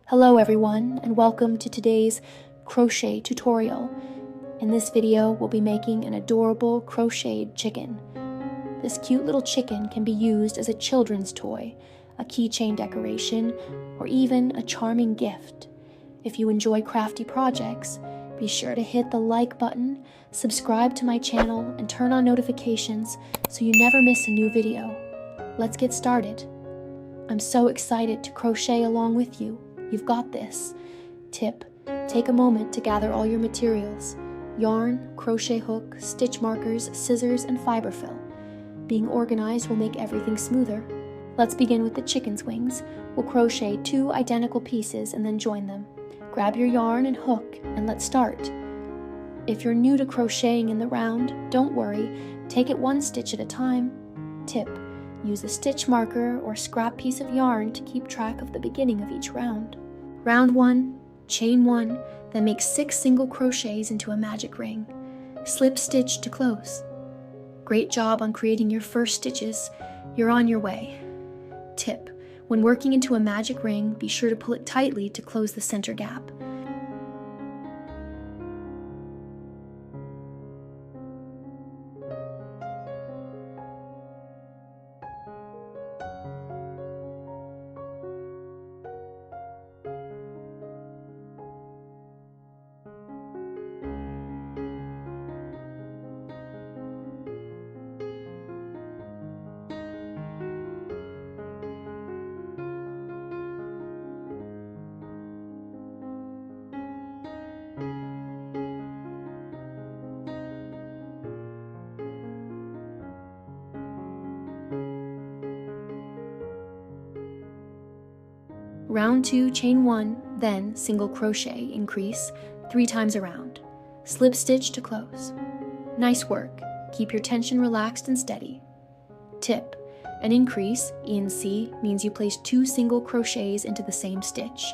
Hello everyone, and welcome to today's crochet tutorial. In this video, we'll be making an adorable crocheted chicken. This cute little chicken can be used as a children's toy, a keychain decoration, or even a charming gift. If you enjoy crafty projects, be sure to hit the like button, subscribe to my channel, and turn on notifications so you never miss a new video. Let's get started. I'm so excited to crochet along with you. You've got this. Tip: take a moment to gather all your materials: yarn, crochet hook, stitch markers, scissors, and fiberfill. Being organized will make everything smoother. Let's begin with the chicken's wings. We'll crochet 2 identical pieces and then join them. Grab your yarn and hook, and let's start. If you're new to crocheting in the round, don't worry, take it 1 stitch at a time. Tip: use a stitch marker or scrap piece of yarn to keep track of the beginning of each round. Round 1, chain 1, then make 6 single crochets into a magic ring. Slip stitch to close. Great job on creating your first stitches. You're on your way. Tip: when working into a magic ring, be sure to pull it tightly to close the center gap. Round 2, chain 1, then single crochet, increase 3 times around. Slip stitch to close. Nice work. Keep your tension relaxed and steady. Tip: an increase, ENC, means you place 2 single crochets into the same stitch.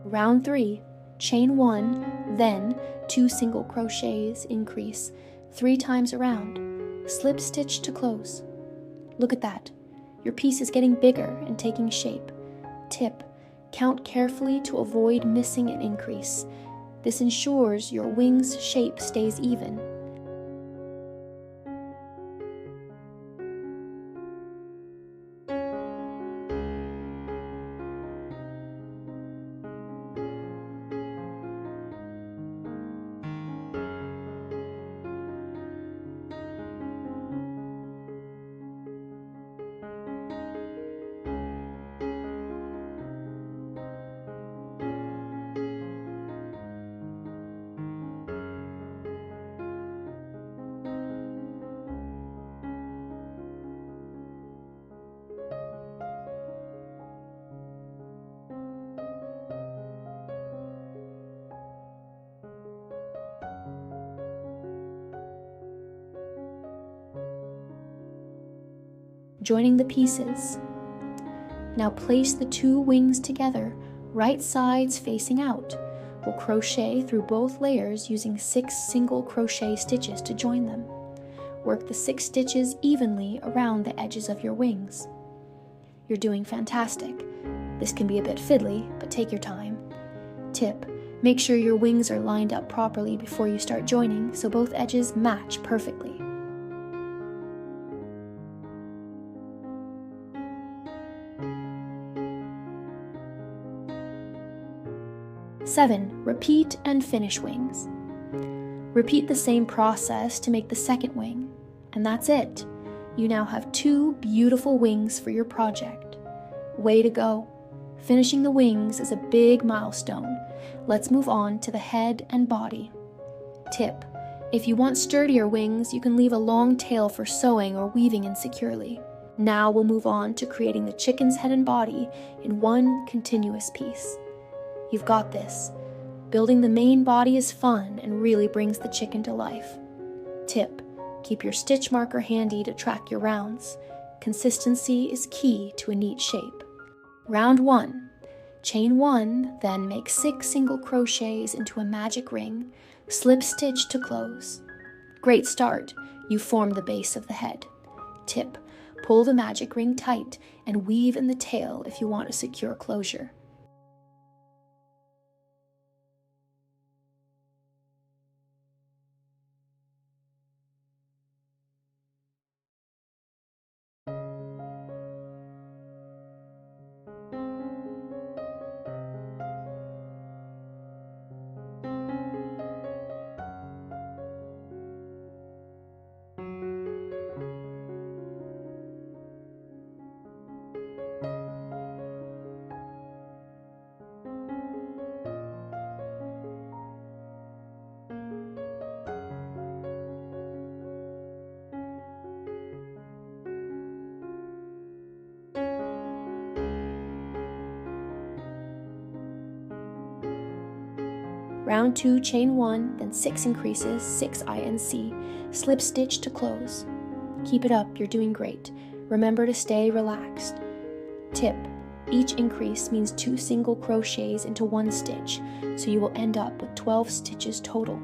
Round 3, chain 1, then 2 single crochets, increase 3 times around. Slip stitch to close. Look at that. Your piece is getting bigger and taking shape. Tip: count carefully to avoid missing an increase. This ensures your wing's shape stays even. Joining the pieces. Now place the 2 wings together, right sides facing out. We'll crochet through both layers using 6 single crochet stitches to join them. Work the 6 stitches evenly around the edges of your wings. You're doing fantastic. This can be a bit fiddly, but take your time. Tip: make sure your wings are lined up properly before you start joining so both edges match perfectly. Seven, repeat and finish wings. Repeat the same process to make the second wing, and that's it. You now have 2 beautiful wings for your project. Way to go! Finishing the wings is a big milestone. Let's move on to the head and body. Tip: if you want sturdier wings, you can leave a long tail for sewing or weaving in securely. Now we'll move on to creating the chicken's head and body in one continuous piece. You've got this. Building the main body is fun and really brings the chicken to life. Tip: keep your stitch marker handy to track your rounds. Consistency is key to a neat shape. Round 1. Chain 1, then make 6 single crochets into a magic ring, slip stitch to close. Great start, you formed the base of the head. Tip: pull the magic ring tight and weave in the tail if you want a secure closure. Round 2, chain 1, then 6 increases, 6 INC, slip stitch to close. Keep it up, you're doing great. Remember to stay relaxed. Tip: each increase means 2 single crochets into 1 stitch, so you will end up with 12 stitches total.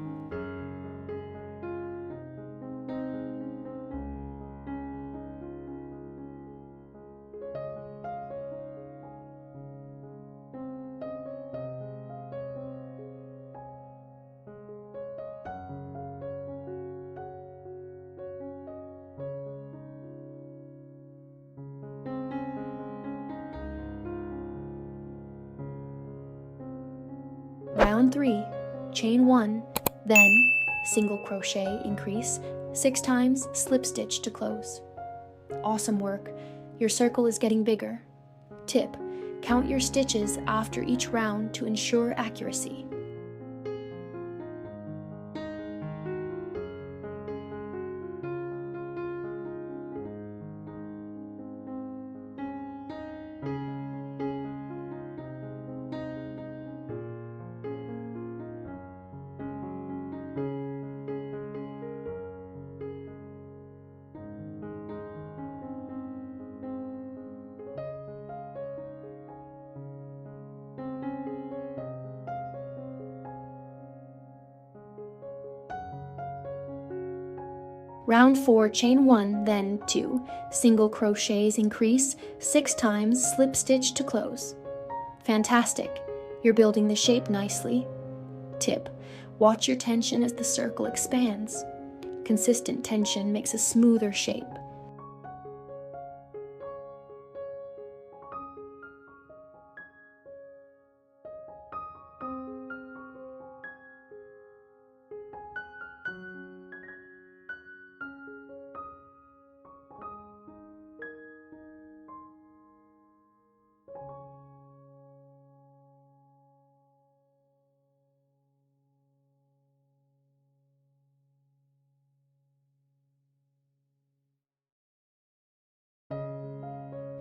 Round 3, chain 1, then single crochet, increase, 6 times, slip stitch to close. Awesome work, your circle is getting bigger. Tip: count your stitches after each round to ensure accuracy. Round 4, chain 1, then 2, single crochets, increase, 6 times, slip stitch to close. Fantastic, you're building the shape nicely. Tip: watch your tension as the circle expands. Consistent tension makes a smoother shape.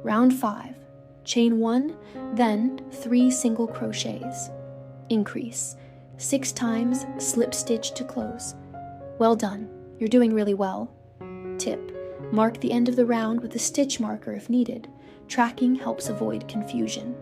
Round 5, chain 1, then 3 single crochets, increase, 6 times, slip stitch to close. Well done, you're doing really well. Tip: mark the end of the round with a stitch marker if needed. Tracking helps avoid confusion.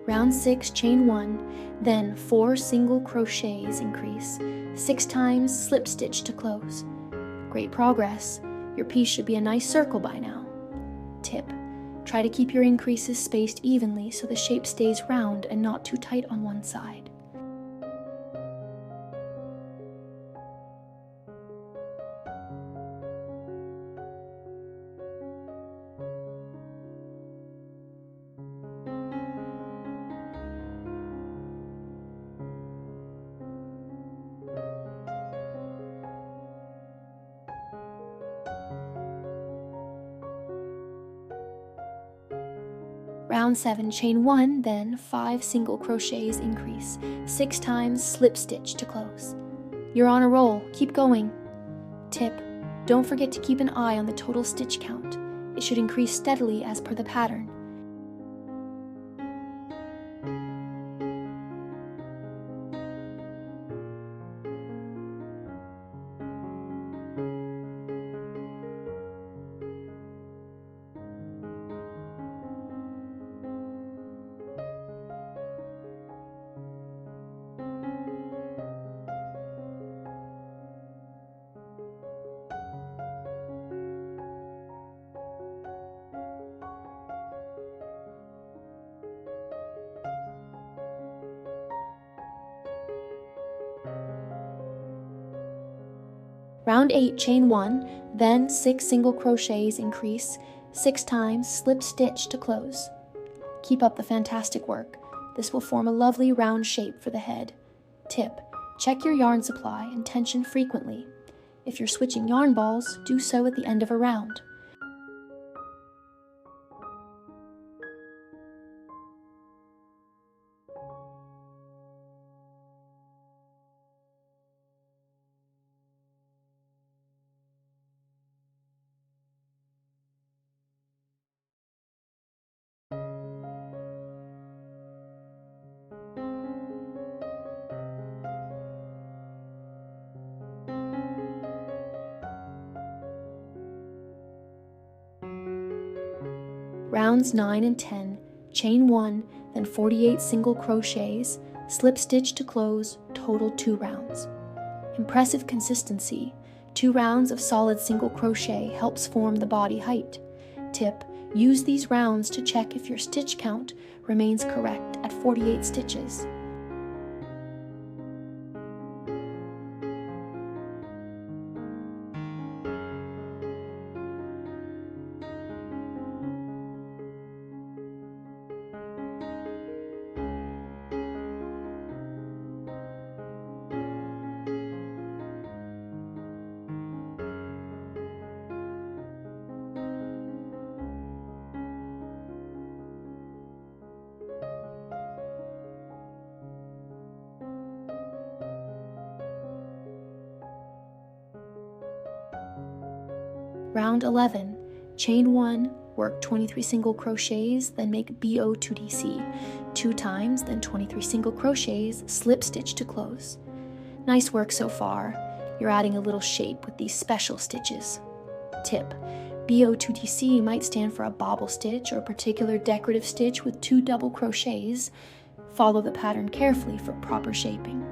Round 6, chain 1, then 4 single crochets, increase, 6 times, slip stitch to close. Great progress. Your piece should be a nice circle by now. Tip: Try to keep your increases spaced evenly so the shape stays round and not too tight on one side. Round 7, chain 1, then 5 single crochets increase, 6 times slip stitch to close. You're on a roll, keep going. Tip: don't forget to keep an eye on the total stitch count. It should increase steadily as per the pattern. Round 8, chain 1, then 6 single crochets increase, 6 times slip stitch to close. Keep up the fantastic work. This will form a lovely round shape for the head. Tip: check your yarn supply and tension frequently. If you're switching yarn balls, do so at the end of a round. Rounds 9 and 10, chain 1, then 48 single crochets, slip stitch to close, total 2 rounds. Impressive consistency. 2 rounds of solid single crochet helps form the body height. Tip: use these rounds to check if your stitch count remains correct at 48 stitches. Round 11, chain 1, work 23 single crochets, then make BO2DC, 2 times, then 23 single crochets, slip stitch to close. Nice work so far. You're adding a little shape with these special stitches. Tip: BO2DC might stand for a bobble stitch or a particular decorative stitch with 2 double crochets. Follow the pattern carefully for proper shaping.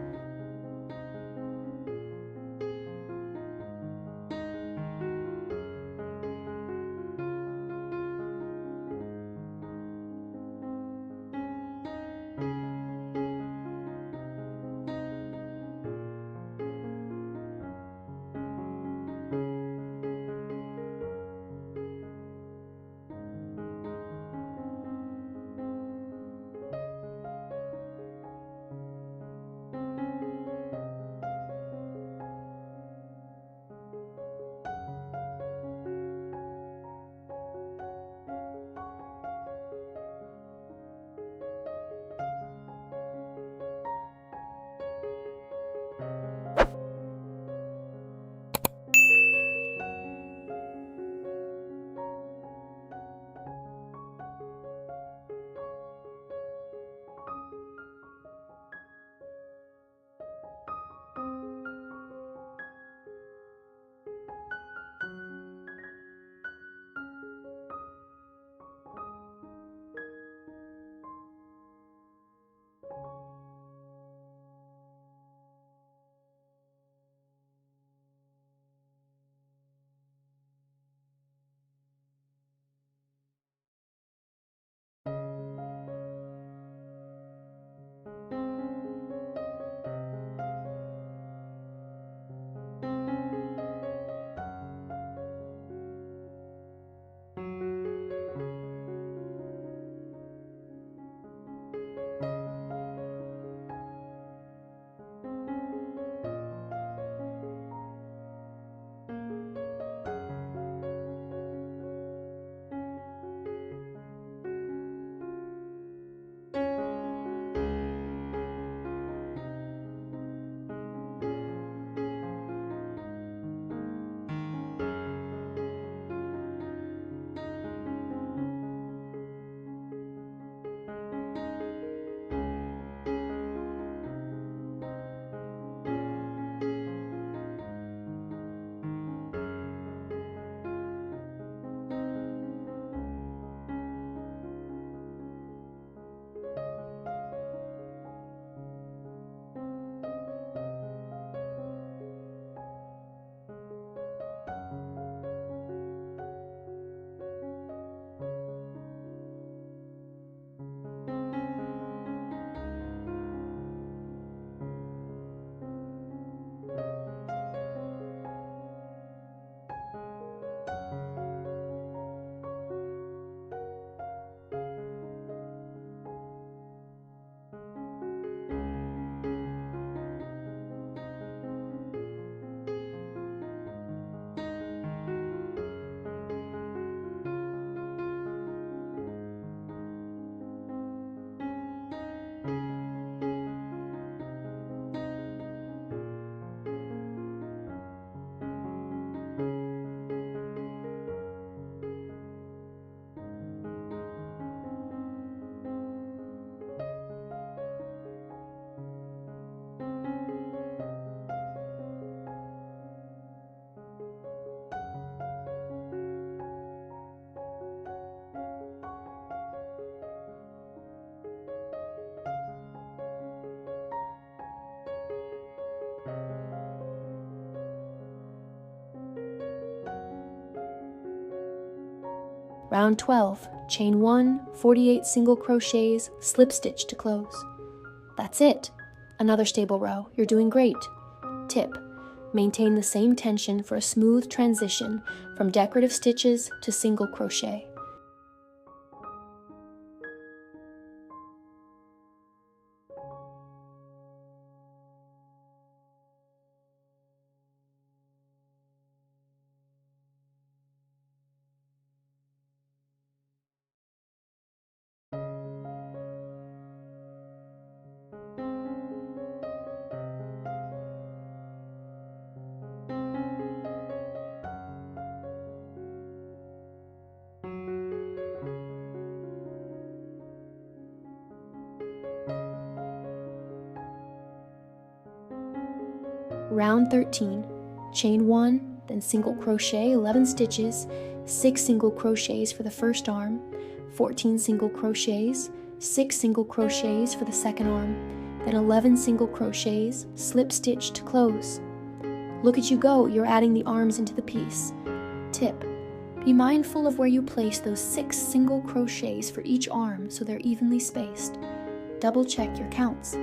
Round 12, chain 1, 48 single crochets, slip stitch to close. That's it. Another stable row. You're doing great. Tip: maintain the same tension for a smooth transition from decorative stitches to single crochet. Round 13, chain 1, then single crochet 11 stitches, 6 single crochets for the first arm, 14 single crochets, 6 single crochets for the second arm, then 11 single crochets, slip stitch to close. Look at you go, you're adding the arms into the piece. Tip: be mindful of where you place those 6 single crochets for each arm so they're evenly spaced. Double check your counts.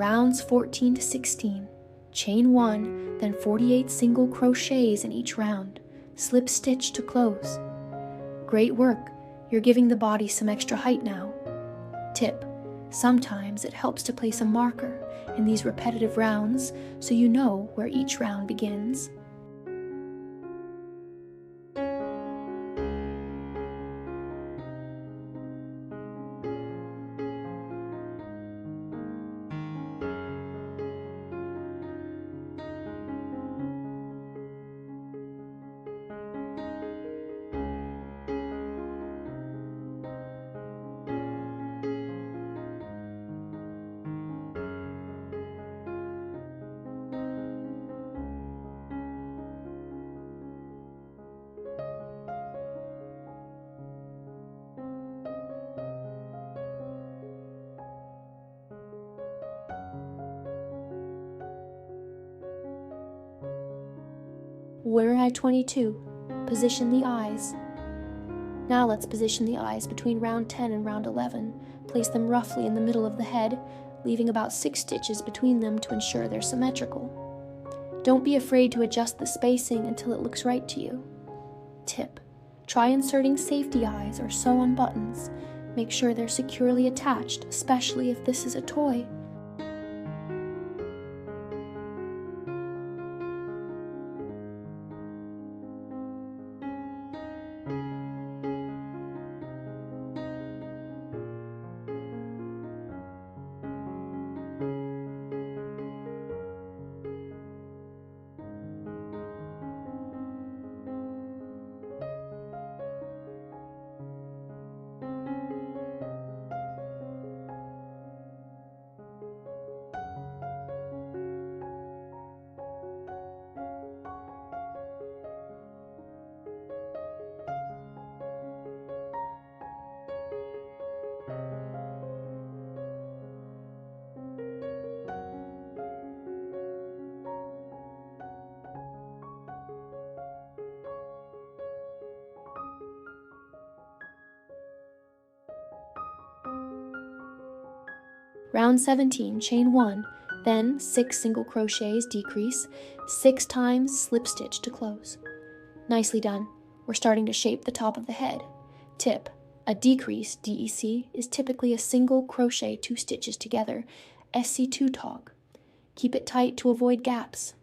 rounds 14 to 16. Chain 1, then 48 single crochets in each round. Slip stitch to close. Great work! You're giving the body some extra height now. Tip: sometimes it helps to place a marker in these repetitive rounds so you know where each round begins. We're at 22. Position the eyes. Now let's position the eyes between round 10 and round 11. Place them roughly in the middle of the head, leaving about 6 stitches between them to ensure they're symmetrical. Don't be afraid to adjust the spacing until it looks right to you. Tip: try inserting safety eyes or sew-on buttons. Make sure they're securely attached, especially if this is a toy. Round 17, chain 1, then 6 single crochets, decrease, 6 times, slip stitch to close. Nicely done. We're starting to shape the top of the head. Tip: a decrease, DEC, is typically a single crochet 2 stitches together, SC2 tog. Keep it tight to avoid gaps.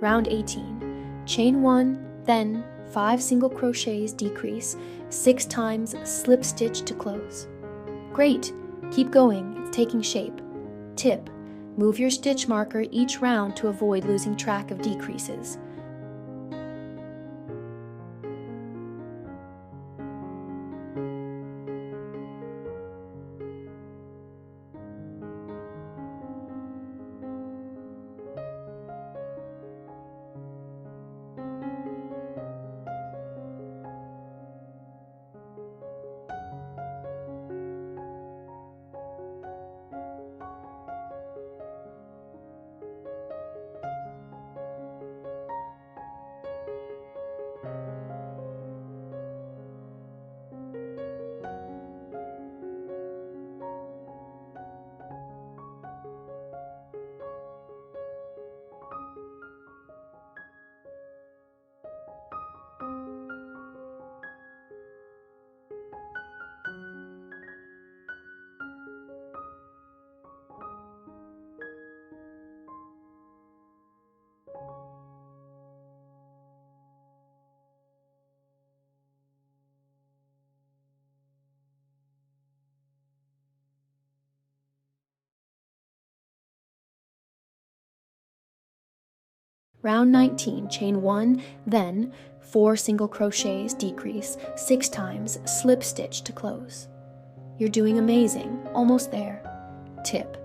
Round 18, chain 1, then 5 single crochets, decrease, 6 times, slip stitch to close. Great! Keep going, it's taking shape. Tip: move your stitch marker each round to avoid losing track of decreases. Round 19, chain 1, then 4 single crochets, decrease 6 times, slip stitch to close. You're doing amazing, almost there. Tip: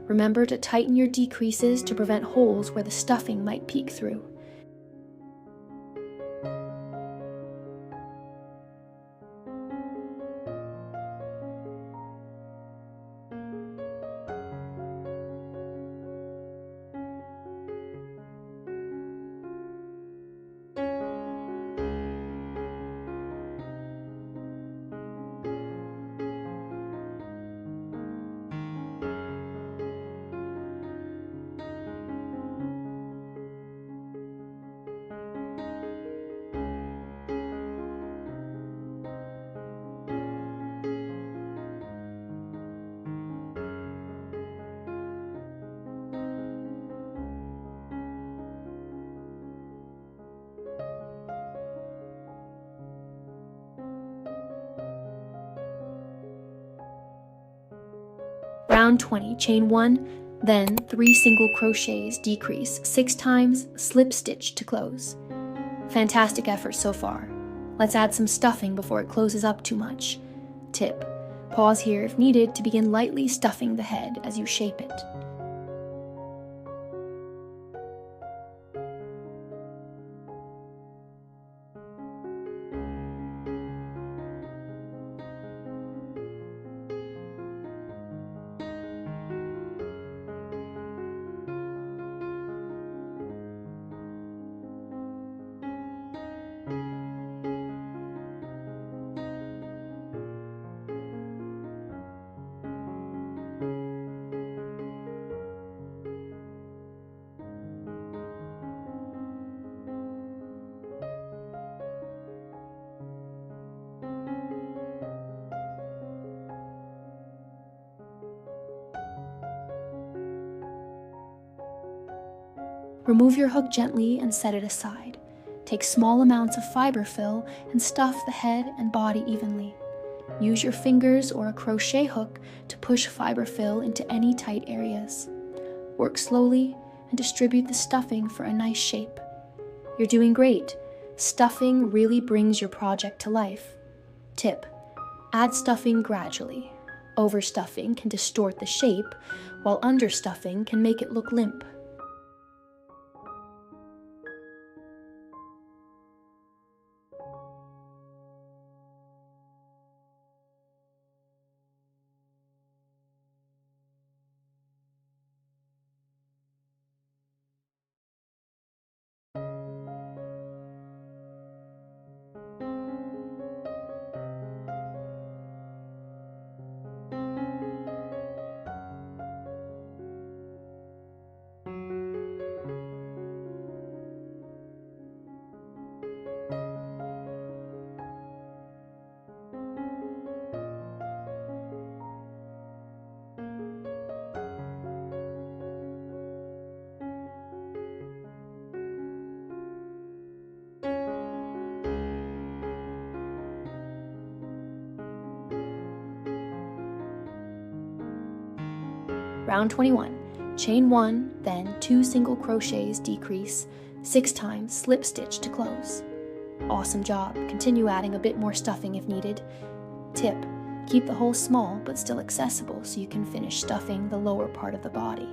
remember to tighten your decreases to prevent holes where the stuffing might peek through. Round 20, chain 1, then 3 single crochets, decrease 6 times, slip stitch to close. Fantastic effort so far. Let's add some stuffing before it closes up too much. Tip: pause here if needed to begin lightly stuffing the head as you shape it. Remove your hook gently and set it aside. Take small amounts of Fiberfill and stuff the head and body evenly. Use your fingers or a crochet hook to push Fiberfill into any tight areas. Work slowly and distribute the stuffing for a nice shape. You're doing great. Stuffing really brings your project to life. Tip: add stuffing gradually. Overstuffing can distort the shape, while understuffing can make it look limp. Round 21, chain 1, then 2 single crochets, decrease 6 times, slip stitch to close. Awesome job. Continue adding a bit more stuffing if needed. Tip: keep the hole small but still accessible so you can finish stuffing the lower part of the body.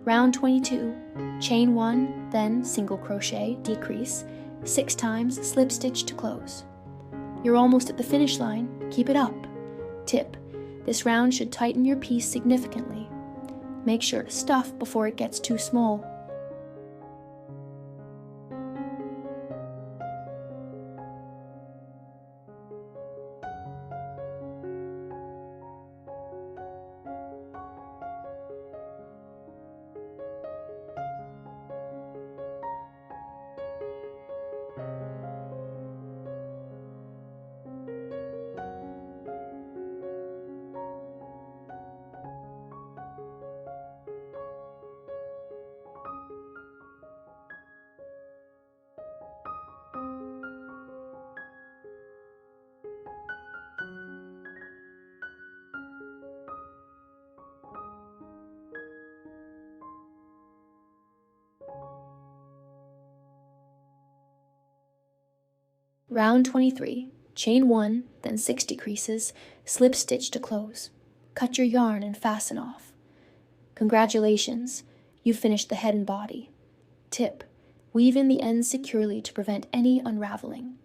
Round 22, chain 1, then single crochet, decrease 6 times, slip stitch to close. You're almost at the finish line. Keep it up. Tip: this round should tighten your piece significantly. Make sure to stuff before it gets too small. Round 23, chain 1, then 6 decreases, slip stitch to close. Cut your yarn and fasten off. Congratulations, you've finished the head and body. Tip, weave in the ends securely to prevent any unraveling.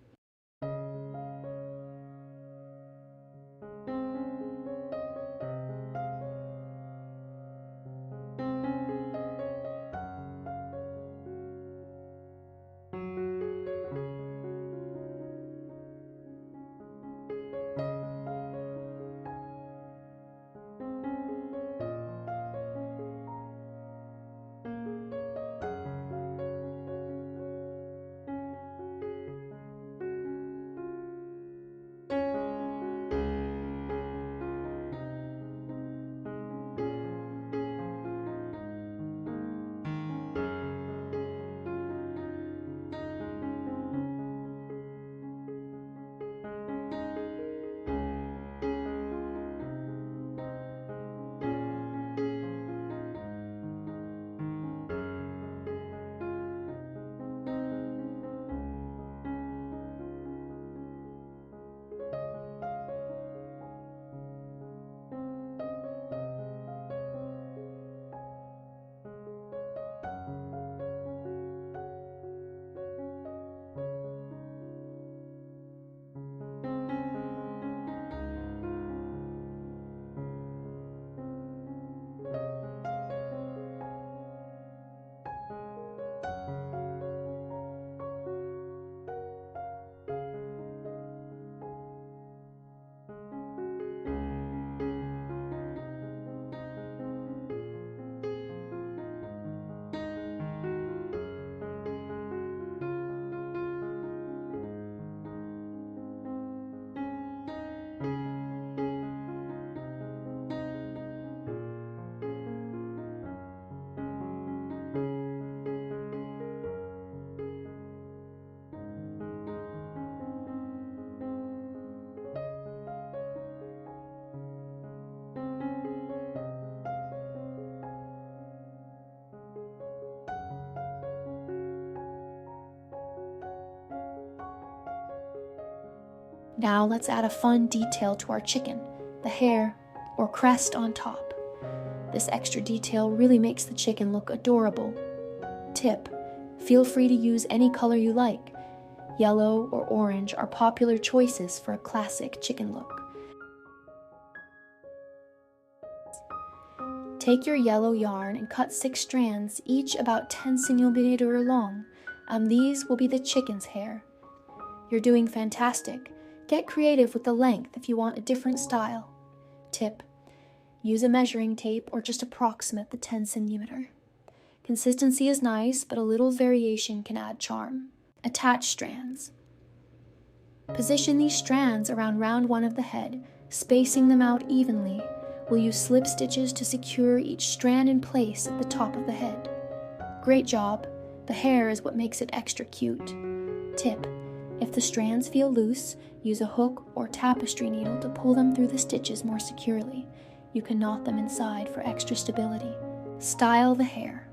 Now let's add a fun detail to our chicken, the hair or crest on top. This extra detail really makes the chicken look adorable. Tip, feel free to use any color you like. Yellow or orange are popular choices for a classic chicken look. Take your yellow yarn and cut 6 strands, each about 10 cm long, and these will be the chicken's hair. You're doing fantastic. Get creative with the length if you want a different style. Tip, use a measuring tape or just approximate the 10 cm. Consistency is nice, but a little variation can add charm. Attach strands. Position these strands around round 1 of the head, spacing them out evenly. We'll use slip stitches to secure each strand in place at the top of the head. Great job. The hair is what makes it extra cute. Tip, if the strands feel loose, use a hook or tapestry needle to pull them through the stitches more securely. You can knot them inside for extra stability. Style the hair.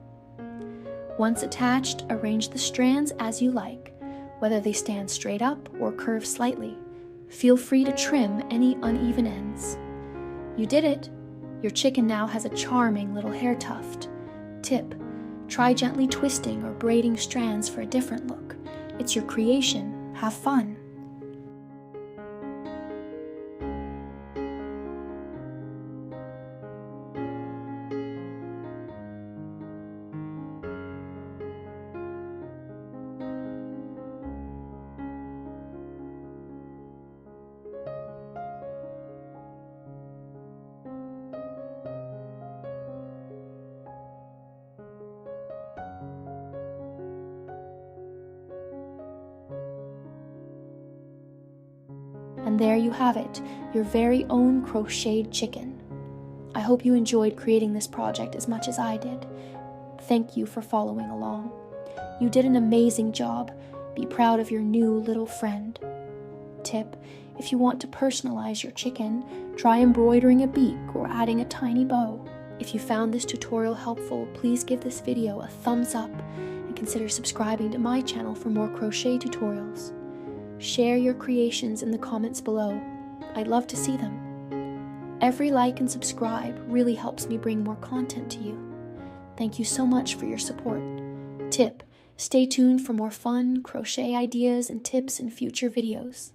Once attached, arrange the strands as you like, whether they stand straight up or curve slightly. Feel free to trim any uneven ends. You did it! Your chicken now has a charming little hair tuft. Tip, try gently twisting or braiding strands for a different look. It's your creation. Have fun! And there you have it, your very own crocheted chicken. I hope you enjoyed creating this project as much as I did. Thank you for following along. You did an amazing job. Be proud of your new little friend. Tip: if you want to personalize your chicken, try embroidering a beak or adding a tiny bow. If you found this tutorial helpful, please give this video a thumbs up and consider subscribing to my channel for more crochet tutorials. Share your creations in the comments below. I'd love to see them. Every like and subscribe really helps me bring more content to you. Thank you so much for your support. Tip: stay tuned for more fun crochet ideas and tips in future videos.